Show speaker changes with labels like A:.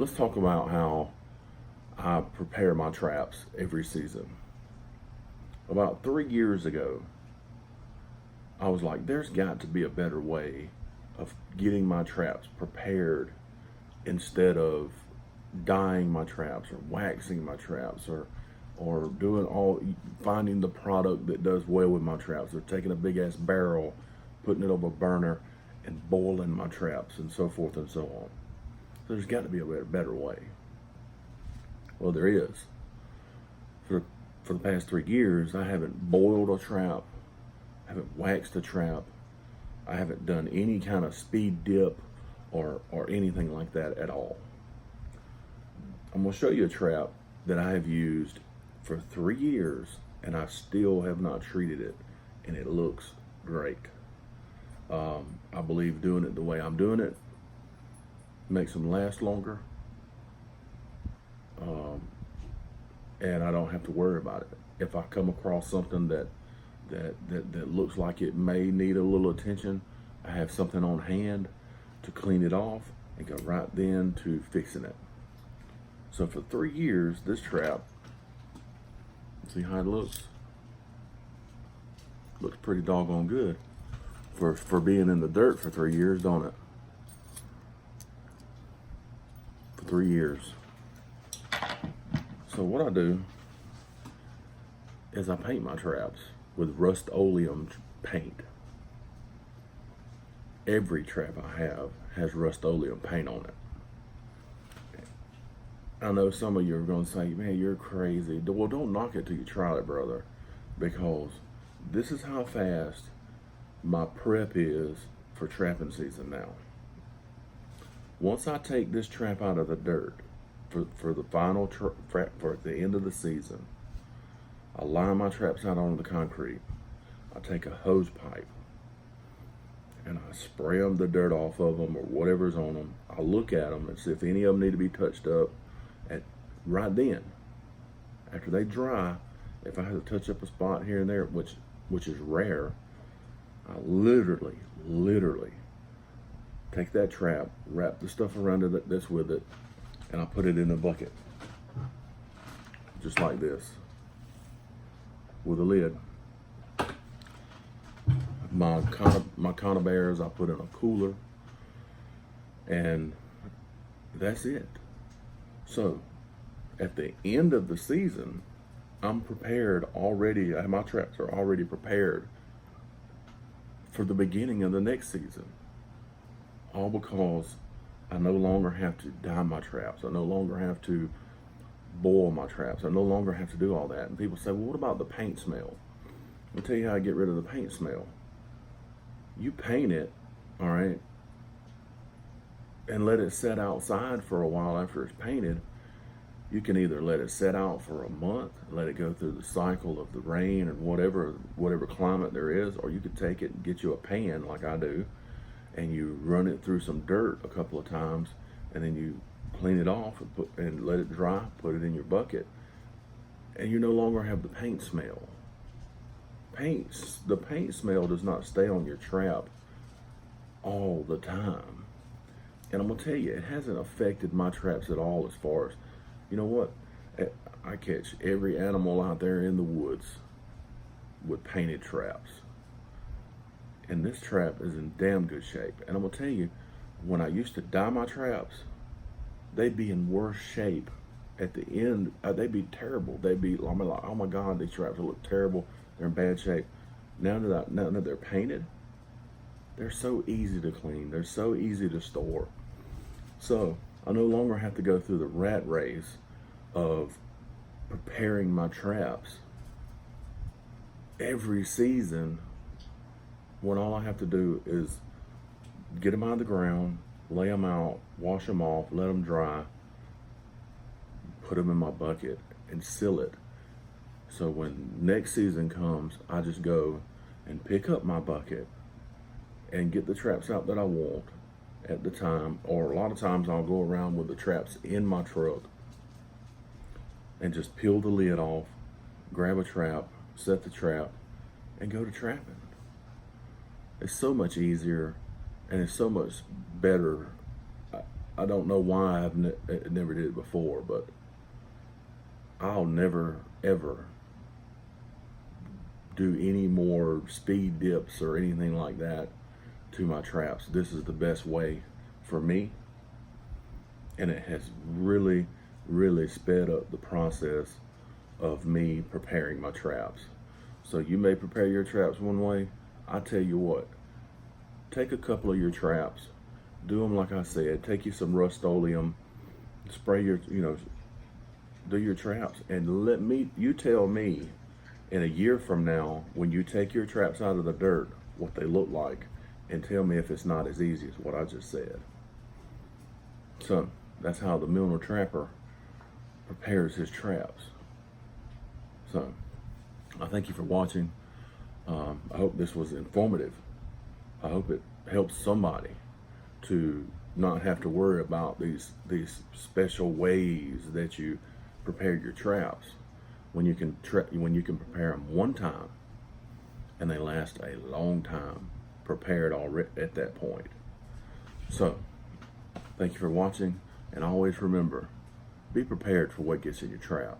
A: let's talk about how I prepare my traps every season. About 3 years ago, I was like, there's got to be a better way of getting my traps prepared instead of dyeing my traps or waxing my traps or doing finding the product that does well with my traps, or taking a big ass barrel, putting it over a burner and boiling my traps and so forth and so on. There's got to be a better way. Well, there is. For the past 3 years, I haven't boiled a trap, I haven't waxed a trap, I haven't done any kind of speed dip or anything like that at all. I'm going to show you a trap that I have used for 3 years and I still have not treated it, and it looks great. I believe doing it the way I'm doing it makes them last longer, and I don't have to worry about it. If I come across something that looks like it may need a little attention, I have something on hand to clean it off and go right then to fixing it. So for 3 years, this trap, see how it looks? Looks pretty doggone good for being in the dirt for 3 years, don't it? For 3 years. So what I do is I paint my traps with Rust-Oleum paint. Every trap I have has Rust-Oleum paint on it. I know some of you are going to say, man, you're crazy. Well, don't knock it till you try it, brother, because this is how fast my prep is for trapping season now. Once I take this trap out of the dirt for the final for the end of the season, I line my traps out onto the concrete. I take a hose pipe and I spray them the dirt off of them or whatever's on them. I look at them and see if any of them need to be touched up. Right then, after they dry, if I have to touch up a spot here and there, which is rare, I literally take that trap, wrap the stuff around it that's with it, and I put it in a bucket, just like this, with a lid. My conibears I put in a cooler, and that's it. So at the end of the season, I'm prepared already. My traps are already prepared for the beginning of the next season. All because I no longer have to dye my traps. I no longer have to boil my traps. I no longer have to do all that. And people say, well, what about the paint smell? I'll tell you how I get rid of the paint smell. You paint it, all right, and let it set outside for a while after it's painted. You can either let it set out for a month, let it go through the cycle of the rain and whatever climate there is, or you could take it and get you a pan like I do, and you run it through some dirt a couple of times, and then you clean it off and let it dry, put it in your bucket, and you no longer have the paint smell. The paint smell does not stay on your trap all the time. And I'm gonna tell you, it hasn't affected my traps at all as far as, you know what? I catch every animal out there in the woods with painted traps. And this trap is in damn good shape. And I'm gonna tell you, when I used to dye my traps, they'd be in worse shape. At the end, they'd be terrible. They'd be, I mean, like, oh my God, these traps look terrible. They're in bad shape. Now that they're painted, they're so easy to clean. They're so easy to store. So I no longer have to go through the rat race of preparing my traps every season, when all I have to do is get them out of the ground, lay them out, wash them off, let them dry, put them in my bucket and seal it. So when next season comes, I just go and pick up my bucket and get the traps out that I want at the time. Or a lot of times I'll go around with the traps in my truck and just peel the lid off, grab a trap, set the trap, and go to trapping. It's so much easier and it's so much better. I don't know why I've never did it before, but I'll never ever do any more speed dips or anything like that to my traps. This is the best way for me, and it has really, really sped up the process of me preparing my traps. So you may prepare your traps one way. I tell you what, take a couple of your traps, do them like I said, take you some Rust-Oleum, spray your, do your traps, and you tell me in a year from now, when you take your traps out of the dirt, what they look like, and tell me if it's not as easy as what I just said. So that's how the Milner Trapper prepares his traps. So I thank you for watching. I hope this was informative. I hope it helps somebody to not have to worry about these special ways that you prepare your traps, when you can prepare them one time and they last a long time prepared already at that point. So thank you for watching, and always remember, be prepared for what gets in your trap.